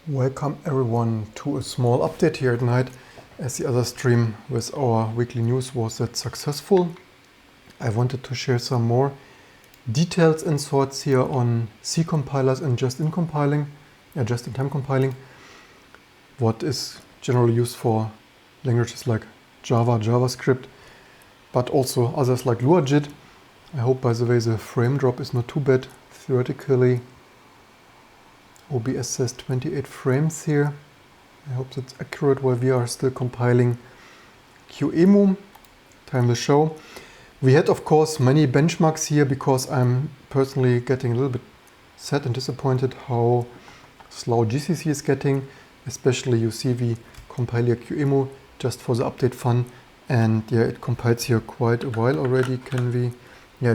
Welcome everyone to a small update here at night, as the other stream with our weekly news was that successful. I wanted to share some more details and thoughts here on C compilers and just-in-time compiling, what is generally used for languages like Java, JavaScript, but also others like Lua JIT. I hope, by the way, the frame drop is not too bad. Theoretically, OBS says 28 frames here. I hope that's accurate while we are still compiling QEMU. Time will show. We had, of course, many benchmarks here because I'm personally getting a little bit sad and disappointed how slow GCC is getting. Especially, you see, we compile here QEMU just for the update fun. And yeah, it compiles here quite a while already. It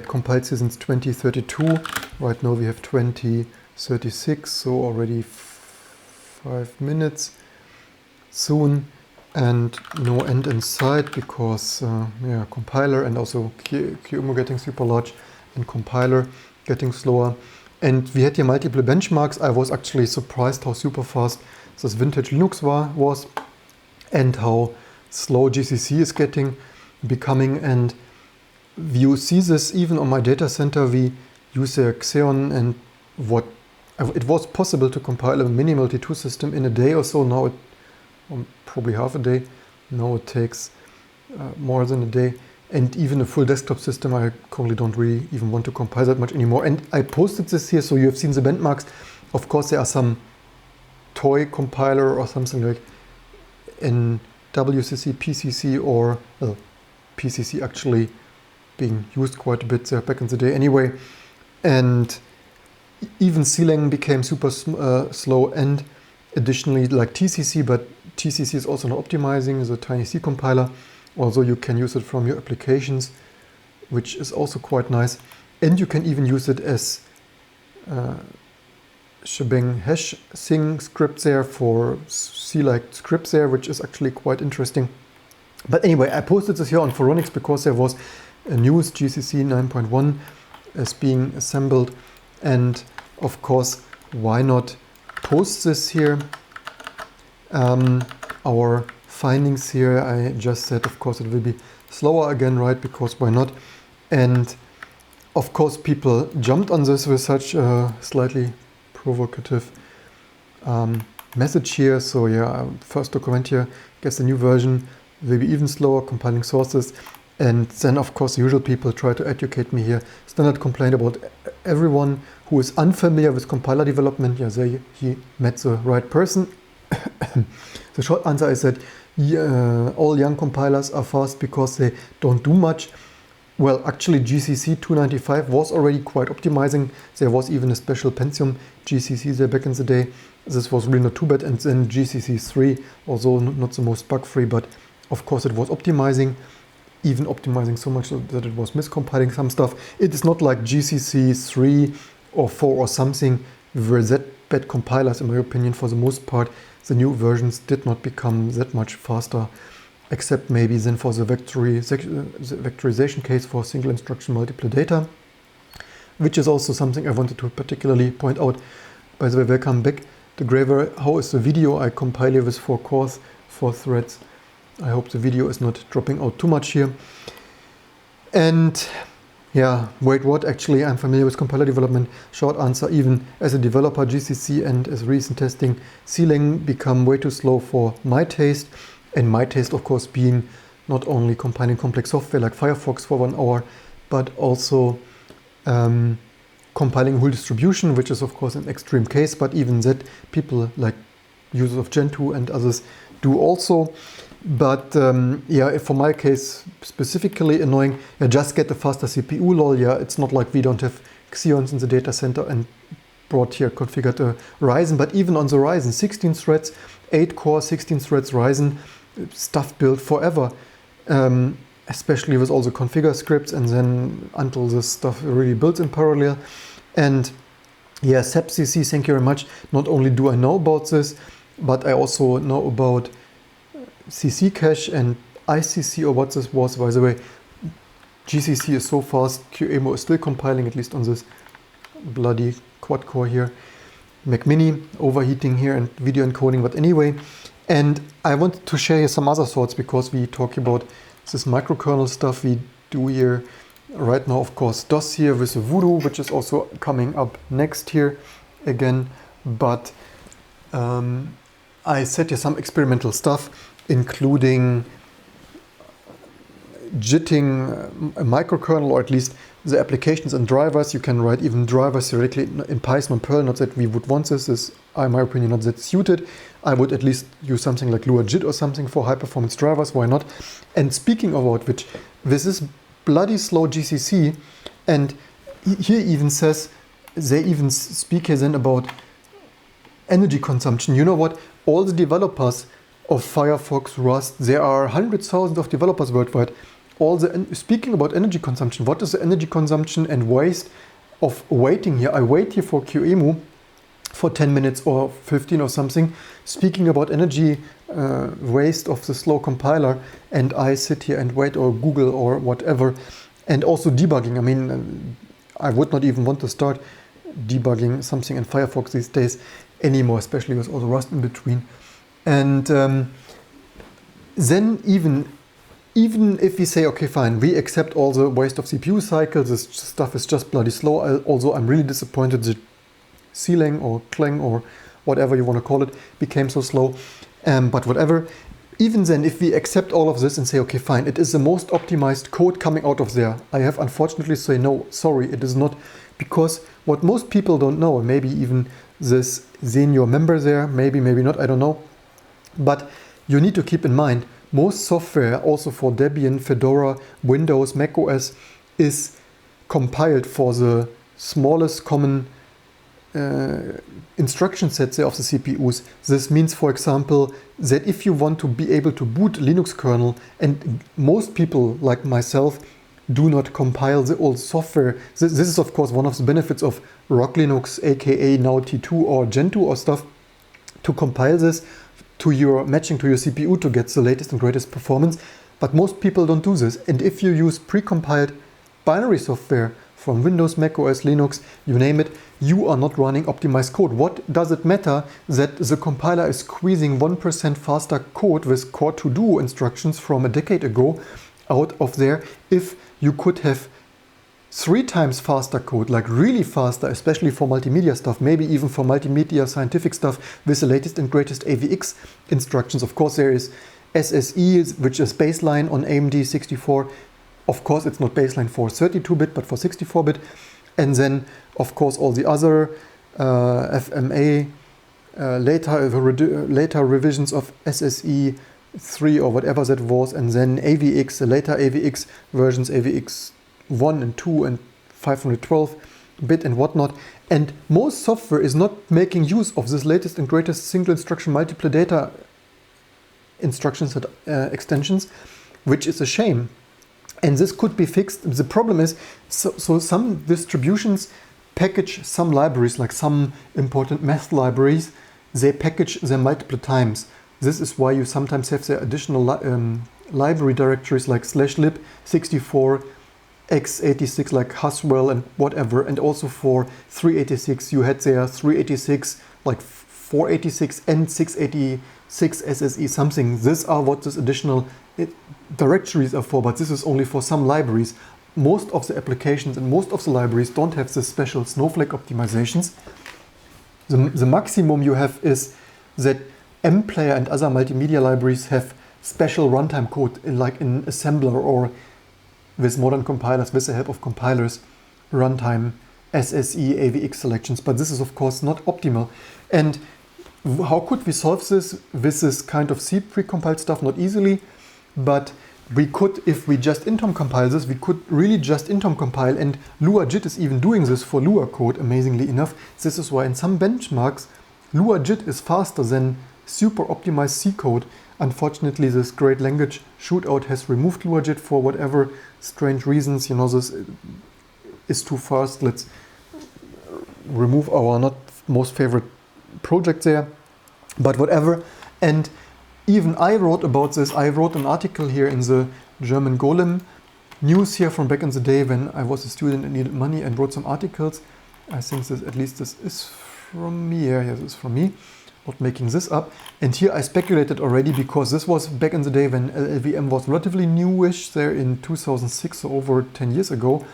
compiles here since 2032. Right now we have 2036, so already 5 minutes soon, and no end in sight because compiler and also QEMU getting super large and compiler getting slower. And we had here multiple benchmarks. I was actually surprised how super fast this vintage Linux was and how slow GCC is becoming. And you see this even on my data center. We use the Xeon, and it was possible to compile a mini multi-2 system in a day or so. Now probably half a day. Now it takes more than a day. And even a full desktop system, I currently don't really even want to compile that much anymore. And I posted this here, so you have seen the benchmarks. Of course, there are some toy compiler or something like in WCC, PCC, or PCC actually being used quite a bit there back in the day anyway. And even CLang became super slow, and additionally like TCC, but TCC is also not optimizing the tiny C compiler, although you can use it from your applications, which is also quite nice. And you can even use it as shebang hash sing script there for C-like scripts there, which is actually quite interesting. But anyway, I posted this here on Phoronix because there was a news GCC 9.1 is being assembled, and of course, why not post this here? Our findings here, I just said, of course, it will be slower again, right? Because why not? And of course, people jumped on this with such a slightly provocative message here. So yeah, first document here, guess the new version will be even slower, compiling sources. And then, of course, the usual people try to educate me here. Standard complaint about everyone who is unfamiliar with compiler development. Yeah, there he met the right person. The short answer is that all young compilers are fast because they don't do much. Well, actually, GCC 295 was already quite optimizing. There was even a special Pentium GCC there back in the day. This was really not too bad. And then GCC 3, although not the most bug-free, but of course it was optimizing. Even optimizing so much that it was miscompiling some stuff. It is not like GCC 3 or 4 or something were that bad compilers, in my opinion. For the most part, the new versions did not become that much faster, except maybe then for the vectorization case for single instruction multiple data, which is also something I wanted to particularly point out. By the way, welcome back to Graver. How is the video? I compile here with 4 cores, 4 threads. I hope the video is not dropping out too much here. And yeah, wait, what? Actually, I'm familiar with compiler development. Short answer, even as a developer, GCC and as recent testing, CLang become way too slow for my taste. And my taste, of course, being not only compiling complex software like Firefox for 1 hour, but also compiling a whole distribution, which is, of course, an extreme case. But even that, people like users of Gentoo and others do also. But yeah, for my case, specifically annoying, just get a faster CPU, lol. Yeah, it's not like we don't have Xeons in the data center and brought here configured a Ryzen, but even on the Ryzen, 16 threads, 8 core, 16 threads Ryzen, stuff built forever, especially with all the configure scripts, and then until this stuff really builds in parallel. And yeah, SAPCC, thank you very much. Not only do I know about this, but I also know about CC cache and ICC, or what this was. By the way, GCC is so fast, QEMU is still compiling, at least on this bloody quad core here. Mac Mini, overheating here and video encoding, but anyway. And I wanted to share some other thoughts because we talk about this microkernel stuff we do here right now. Of course, DOS here with the Voodoo, which is also coming up next here again. But I set here some experimental stuff, including JIT'ing a microkernel, or at least the applications and drivers. You can write even drivers theoretically in Python and Perl. Not that we would want this. This is, in my opinion, not that suited. I would at least use something like Lua JIT or something for high performance drivers. Why not? And speaking about which, this is bloody slow GCC, and here even says, they even speak here then about energy consumption. You know what? All the developers of Firefox, Rust, there are hundreds of thousands of developers worldwide. Speaking about energy consumption, what is the energy consumption and waste of waiting here? I wait here for QEMU for 10 minutes or 15 or something, speaking about energy waste of the slow compiler, and I sit here and wait, or Google or whatever, and also debugging. I mean, I would not even want to start debugging something in Firefox these days anymore, especially with all the Rust in between. And then even if we say, okay, fine, we accept all the waste of CPU cycles, this stuff is just bloody slow. Also, I'm really disappointed that C-Lang or Clang or whatever you want to call it became so slow. But whatever, even then, if we accept all of this and say, okay, fine, it is the most optimized code coming out of there, I have unfortunately to say, no, sorry, it is not. Because what most people don't know, maybe even this senior member there, maybe not, I don't know. But you need to keep in mind, most software, also for Debian, Fedora, Windows, Mac OS, is compiled for the smallest common instruction set there of the CPUs. This means, for example, that if you want to be able to boot Linux kernel, and most people like myself do not compile the old software. This is of course one of the benefits of Rock Linux, aka now T2 or Gen 2 or stuff, to compile this to your matching to your CPU to get the latest and greatest performance. But most people don't do this. And if you use pre-compiled binary software from Windows, Mac OS, Linux, you name it, you are not running optimized code. What does it matter that the compiler is squeezing 1% faster code with core to do instructions from a decade ago out of there, if you could have 3 times faster code, like really faster, especially for multimedia stuff, maybe even for multimedia scientific stuff with the latest and greatest AVX instructions. Of course, there is SSE, which is baseline on AMD 64. Of course, it's not baseline for 32-bit, but for 64-bit. And then, of course, all the other FMA, later revisions of SSE 3 or whatever that was, and then AVX, the later AVX versions, AVX 1 and 2 and 512-bit and whatnot. And most software is not making use of this latest and greatest single instruction multiple data instructions extensions, which is a shame. And this could be fixed. The problem is, so some distributions package some libraries, like some important math libraries, they package them multiple times. This is why you sometimes have the additional library directories like /lib 64, x86 like Haswell and whatever, and also for 386 you had there 386, like 486 and 686 SSE something. These are what this additional directories are for, but this is only for some libraries. Most of the applications and most of the libraries don't have the special snowflake optimizations. The maximum you have is that MPlayer and other multimedia libraries have special runtime code in assembler or with modern compilers, with the help of compilers, runtime, SSE, AVX selections. But this is of course not optimal. And how could we solve this with this kind of C precompiled stuff? Not easily, but we could, if we just interm compile this, we could really just interm compile, and Lua JIT is even doing this for Lua code, amazingly enough. This is why in some benchmarks, Lua JIT is faster than super optimized C code. Unfortunately, this great language shootout has removed Lua JIT for whatever strange reasons. You know, this is too fast. Let's remove our not most favorite project there, but whatever. And even I wrote about this. I wrote an article here in the German Golem news here from back in the day when I was a student and needed money, and wrote some articles. I think this, at least this is from me? Yeah, this is from me. Not making this up. And here I speculated already because this was back in the day when LLVM was relatively newish, there in 2006, so over 10 years ago.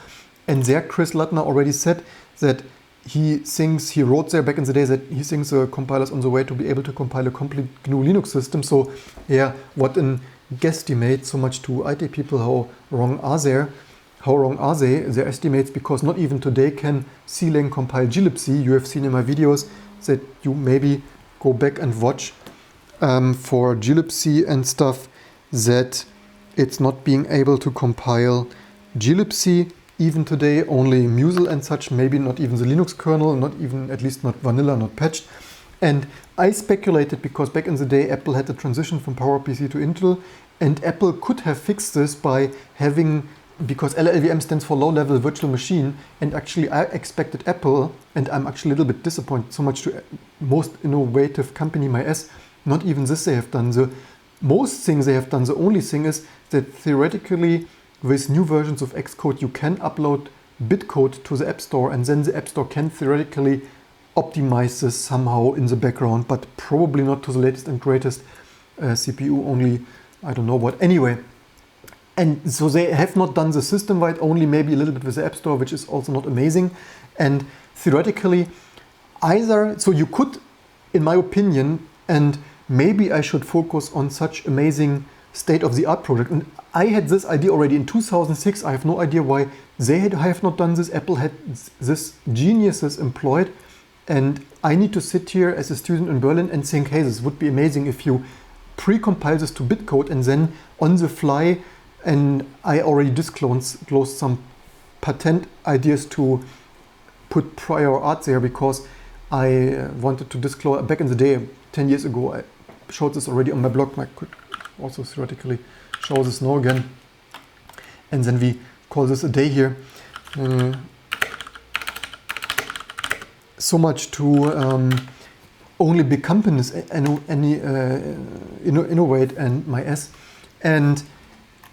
And there Chris Lattner already said that he wrote there back in the day that he thinks the compiler's on the way to be able to compile a complete GNU Linux system. So yeah, what an guesstimate. So much to IT people, how wrong are they? Their estimates, because not even today can C-Lang compile glibc. You have seen in my videos that you maybe go back and watch for glibc and stuff, that it's not being able to compile glibc even today. Only Musel and such, maybe not even the Linux kernel, not even, at least not vanilla, not patched. And I speculated because back in the day Apple had the transition from PowerPC to Intel, and Apple could have fixed this by having, because LLVM stands for low-level virtual machine, and actually I expected Apple, and I'm actually a little bit disappointed, so much to most innovative company, MyS, not even this they have done. The most things they have done, the only thing is that theoretically with new versions of Xcode you can upload bitcode to the App Store, and then the App Store can theoretically optimize this somehow in the background, but probably not to the latest and greatest CPU, only I don't know what. Anyway, and so they have not done the system-wide, only maybe a little bit with the App Store, which is also not amazing. And theoretically, so you could, in my opinion, and maybe I should focus on such amazing state-of-the-art project. And I had this idea already in 2006. I have no idea why they have not done this. Apple had this geniuses employed, and I need to sit here as a student in Berlin and think, hey, this would be amazing if you pre-compile this to bitcode and then on the fly. And I already disclosed some patent ideas to put prior art there, because I wanted to disclose back in the day, 10 years ago. I showed this already on my blog. I could also theoretically show this now again. And then we call this a day here. So much to only big companies innovate, and MyS. And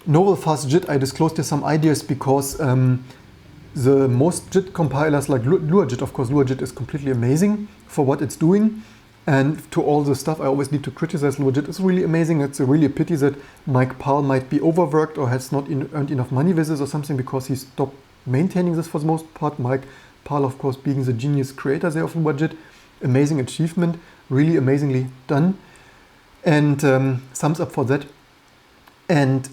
Novel Fast JIT, I disclosed here some ideas because the most JIT compilers like LuaJIT, of course, LuaJIT is completely amazing for what it's doing. And to all the stuff I always need to criticize, LuaJIT is really amazing. It's really a pity that Mike Parle might be overworked or has not earned enough money with this or something, because he stopped maintaining this for the most part. Mike Parle, of course, being the genius creator there of LuaJIT. Amazing achievement, really amazingly done. And thumbs up for that. And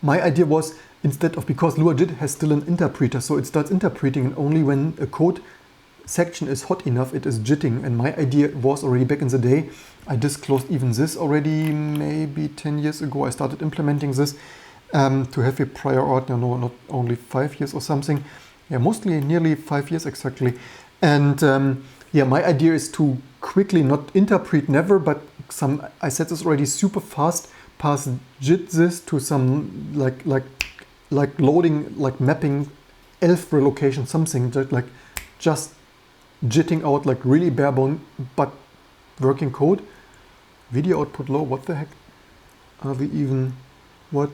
my idea was, instead of, because LuaJIT has still an interpreter, so it starts interpreting, and only when a code section is hot enough it is jitting. And my idea was already back in the day, I disclosed even this already maybe 10 years ago. I started implementing this to have a prior art, no, not only 5 years or something. Yeah, mostly nearly 5 years exactly. And yeah, my idea is to quickly, not interpret never, but I said this already, super fast, pass JIT this to some like loading, like mapping elf relocation, something that like just jitting out like really bare bone but working code. Video output low, what the heck? Are we even, what?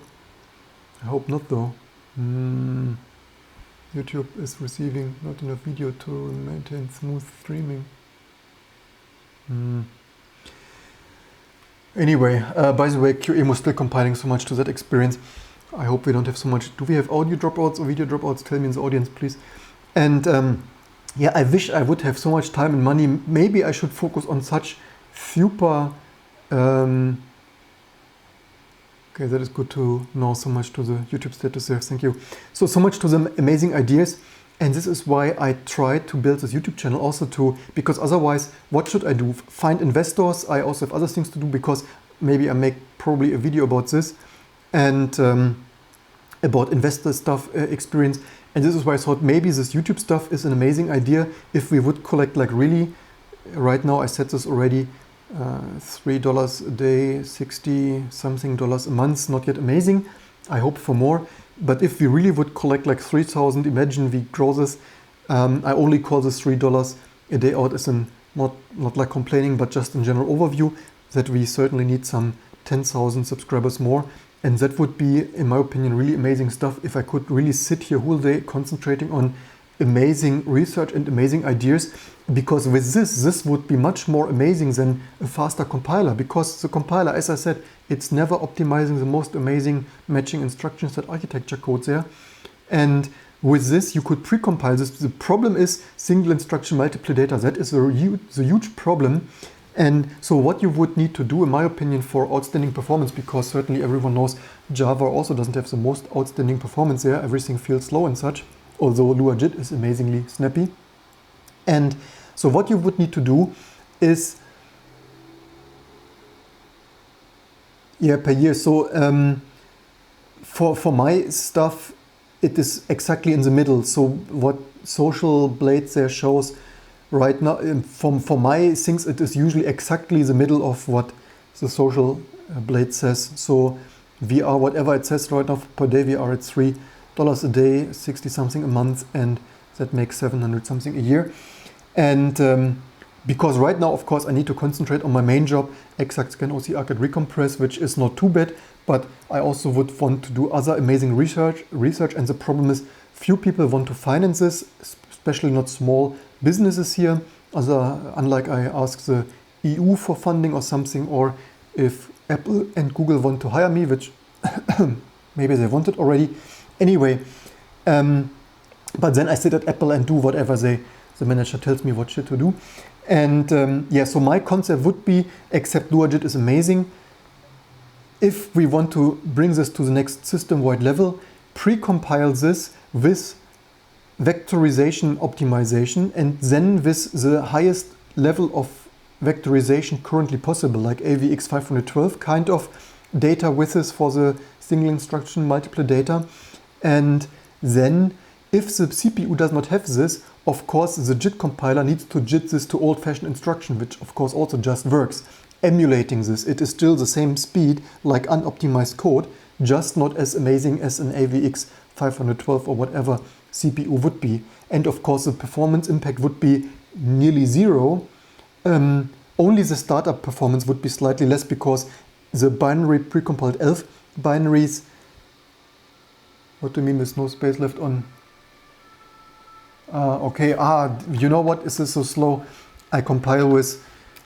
I hope not though. YouTube is receiving not enough video to maintain smooth streaming. Anyway, by the way, QEMU is still compiling, so much to that experience. I hope we don't have so much. Do we have audio dropouts or video dropouts? Tell me in the audience, please. And yeah, I wish I would have so much time and money. Maybe I should focus on such super... okay, that is good to know. So much to the YouTube status there. Thank you. So much to the amazing ideas. And this is why I tried to build this YouTube channel also because otherwise, what should I do? Find investors. I also have other things to do, because maybe I make probably a video about this and about investor stuff experience. And this is why I thought maybe this YouTube stuff is an amazing idea if we would collect like really, right now I said this already, $3 a day, 60 something dollars a month, not yet amazing. I hope for more. But if we really would collect like 3,000, imagine we grow this. I only call this $3 a day out as not like complaining, but just in general overview, that we certainly need some 10,000 subscribers more. And that would be, in my opinion, really amazing stuff if I could really sit here whole day concentrating on amazing research and amazing ideas, because with this would be much more amazing than a faster compiler, because the compiler, as I said, it's never optimizing the most amazing matching instruction set architecture code there. And with this, you could pre-compile this. The problem is single instruction multiple data. That is the huge problem. And so what you would need to do, in my opinion, for outstanding performance, because certainly everyone knows Java also doesn't have the most outstanding performance there. Everything feels slow and such, although Lua-JIT is amazingly snappy. And so what you would need to do is, per year. So for my stuff, it is exactly in the middle. So what Social Blades there shows right now, for my things, it is usually exactly the middle of what the Social Blade says. So VR, whatever it says right now per day, we are at $3 a day, 60 something a month, and that makes 700 something a year. And because right now, of course, I need to concentrate on my main job, exact scan, OC arcade recompress, which is not too bad, but I also would want to do other amazing research. And the problem is, few people want to finance this, especially not small businesses here. Unlike I ask the EU for funding or something, or if Apple and Google want to hire me, which maybe they wanted already. Anyway, but then I sit at Apple and do whatever the manager tells me what shit to do. And so my concept would be, except Lua-JIT is amazing, if we want to bring this to the next system-wide level, pre-compile this with vectorization optimization, and then with the highest level of vectorization currently possible, like AVX 512 kind of data widths for the single instruction multiple data. And then if the CPU does not have this, of course the JIT compiler needs to JIT this to old-fashioned instruction, which of course also just works. Emulating this, it is still the same speed like unoptimized code, just not as amazing as an AVX 512 or whatever CPU would be. And of course the performance impact would be nearly zero. Only the startup performance would be slightly less, because the binary precompiled ELF binaries, what do you mean with no space left on? You know what, is this so slow? I compile with,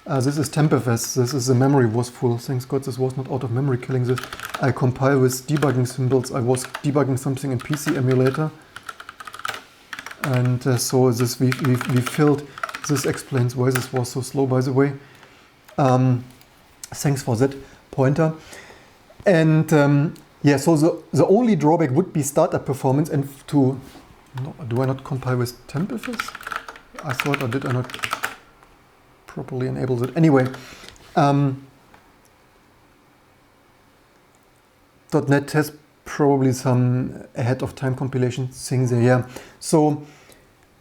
this is TempFS, this is the memory was full, thanks God this was not out of memory killing this. I compile with debugging symbols. I was debugging something in PC emulator. And so this we filled, this explains why this was so slow, by the way. Thanks for that pointer. And so the only drawback would be startup performance. And do I not compile with TempFS? I thought, or did I not properly enable it? Anyway, .NET has probably some ahead of time compilation things there, yeah. So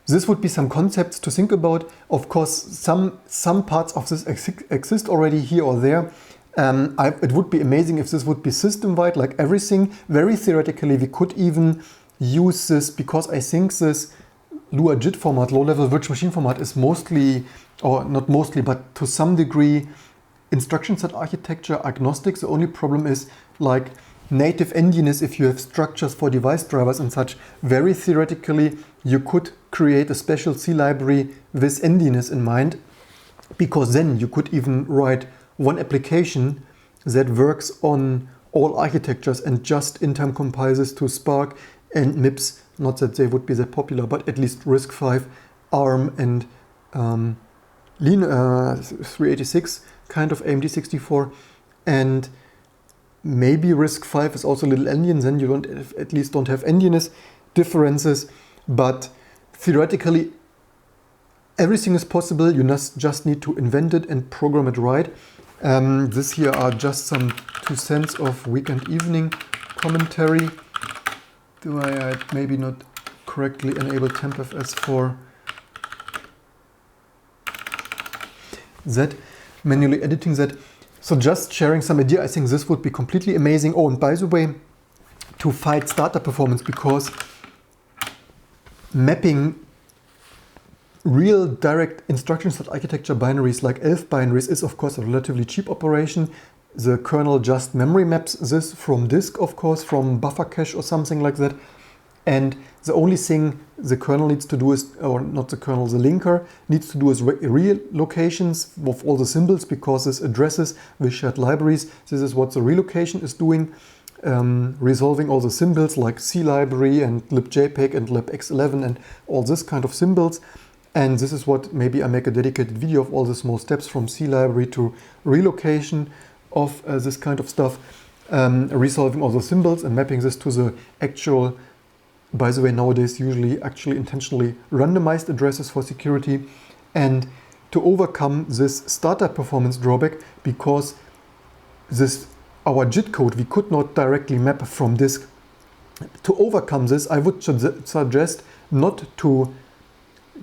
this would be some concepts to think about. Of course, some parts of this exist already here or there. It would be amazing if this would be system-wide, like everything. Very theoretically, we could even use this, because I think this Lua-JIT format, low-level virtual machine format, is mostly, or not mostly, but to some degree, instruction set architecture agnostic. The only problem is like native endianness. If you have structures for device drivers and such, very theoretically, you could create a special C library with endianness in mind, because then you could even write one application that works on all architectures and just in-time compiles to Spark and MIPS. Not that they would be that popular, but at least RISC-V, ARM, and Lean 386 kind of AMD 64, and maybe RISC-V is also a little endian. Then you at least don't have endianness differences. But theoretically, everything is possible. You just need to invent it and program it right. This here are just some 2 cents of weekend evening commentary. Do I maybe not correctly enable TempFS for that, manually editing that. So just sharing some idea, I think this would be completely amazing. Oh, and by the way, to fight startup performance, because mapping real direct instruction set architecture binaries like ELF binaries is of course a relatively cheap operation. The kernel just memory maps this from disk, of course, from buffer cache or something like that. And the only thing the kernel needs to do is, or not the kernel, the linker needs to do is relocations of all the symbols, because this addresses with shared libraries. This is what the relocation is doing, resolving all the symbols like C library and libjpeg and libx11 and all this kind of symbols. And this is what, maybe I make a dedicated video of all the small steps from C library to relocation of this kind of stuff, resolving all the symbols and mapping this to the actual, by the way, nowadays usually actually intentionally randomized addresses for security, and to overcome this startup performance drawback, because this, our JIT code, we could not directly map from disk. To overcome this, I would suggest not to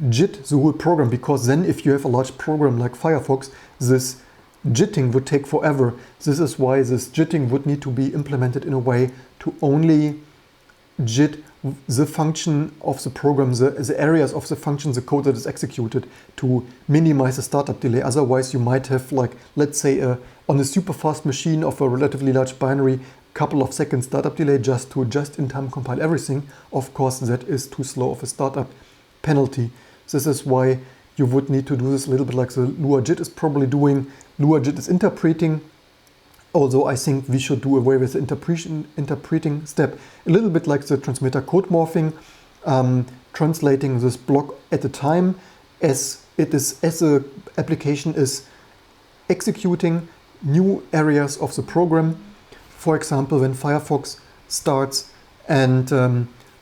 JIT the whole program, because then if you have a large program like Firefox, this JITting would take forever. This is why this JITting would need to be implemented in a way to only JIT the function of the program, the areas of the function, the code that is executed, to minimize the startup delay. Otherwise you might have, like, let's say on a super fast machine of a relatively large binary, couple of seconds startup delay just to just-in-time compile everything. Of course that is too slow of a startup penalty. This is why you would need to do this a little bit like the Lua JIT is probably doing. Lua JIT is interpreting, although I think we should do away with the interpreting step, a little bit like the transmitter code morphing, translating this block at a time as the application is executing new areas of the program. For example, when Firefox starts, and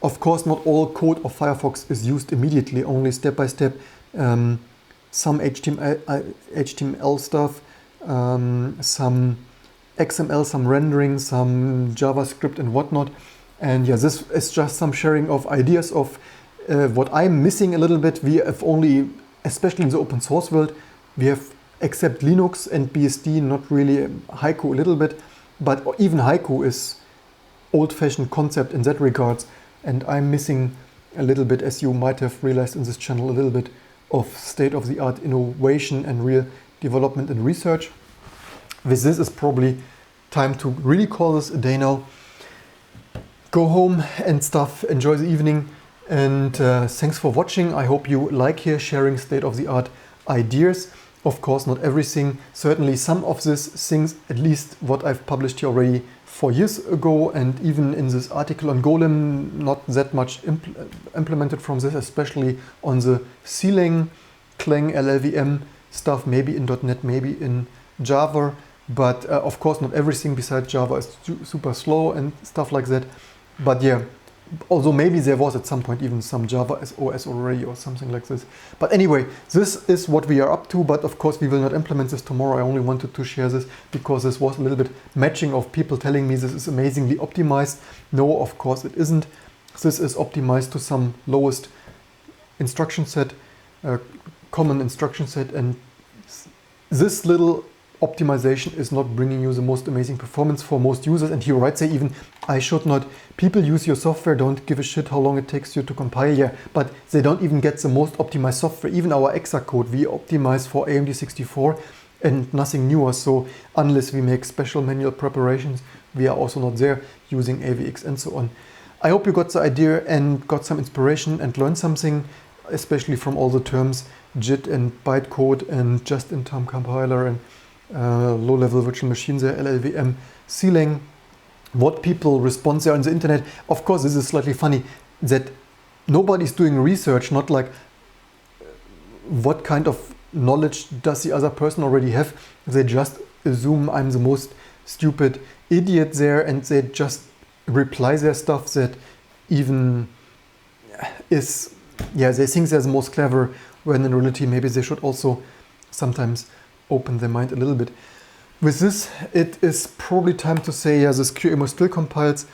of course not all code of Firefox is used immediately, only step by step. Some HTML stuff, some XML, some rendering, some JavaScript and whatnot. And yeah, this is just some sharing of ideas of what I'm missing a little bit. We have only, especially in the open source world, we have, except Linux and BSD, not really Haiku a little bit, but even Haiku is old-fashioned concept in that regards. And I'm missing a little bit, as you might have realized in this channel, a little bit of state-of-the-art innovation and real development and research. With this, is probably time to really call this a day now. Go home and stuff, enjoy the evening, and thanks for watching. I hope you like here sharing state-of-the-art ideas. Of course, not everything. Certainly some of these things, at least what I've published here already 4 years ago, and even in this article on Golem, not that much implemented from this, especially on the Clang, LLVM stuff, maybe in .NET, maybe in Java. But of course, not everything besides Java is super slow and stuff like that. But yeah, although maybe there was at some point even some Java OS already or something like this. But anyway, this is what we are up to. But of course, we will not implement this tomorrow. I only wanted to share this because this was a little bit matching of people telling me this is amazingly optimized. No, of course it isn't. This is optimized to some lowest instruction set, common instruction set, and this little optimization is not bringing you the most amazing performance for most users. And he writes say even, I should not, people use your software, don't give a shit how long it takes you to compile. Yeah, but they don't even get the most optimized software. Even our EXA code, we optimize for AMD 64 and nothing newer. So unless we make special manual preparations, we are also not there using AVX and so on. I hope you got the idea and got some inspiration and learned something, especially from all the terms JIT and bytecode and just-in-time compiler and low-level virtual machines there, LLVM, Clang, what people respond there on the internet. Of course, this is slightly funny that nobody's doing research, not like what kind of knowledge does the other person already have. They just assume I'm the most stupid idiot there, and they just reply their stuff that even is, yeah, they think they're the most clever, when in reality maybe they should also sometimes open their mind a little bit. With this, it is probably time to say, yeah, this QEMU still compiles,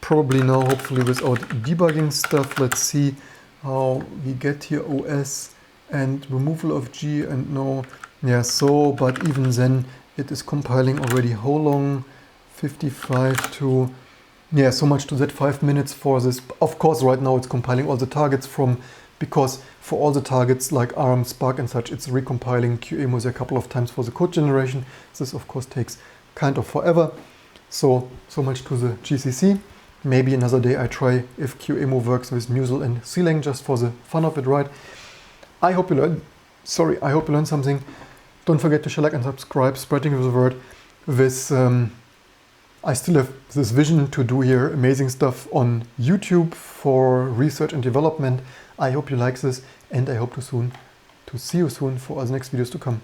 probably now, hopefully without debugging stuff. Let's see how we get here OS and removal of G and no, yeah, so, but even then it is compiling already. How long? 55 to, yeah, so much to that 5 minutes for this. Of course, right now it's compiling all the targets from, because for all the targets like ARM, Spark and such, it's recompiling QEMU a couple of times for the code generation. This of course takes kind of forever. So much to the GCC. Maybe another day I try if QEMU works with Musel and C-Lang just for the fun of it, right? I hope you learned something. Don't forget to share, like and subscribe, spreading the word. I still have this vision to do here amazing stuff on YouTube for research and development. I hope you like this, and I hope to see you soon for the next videos to come.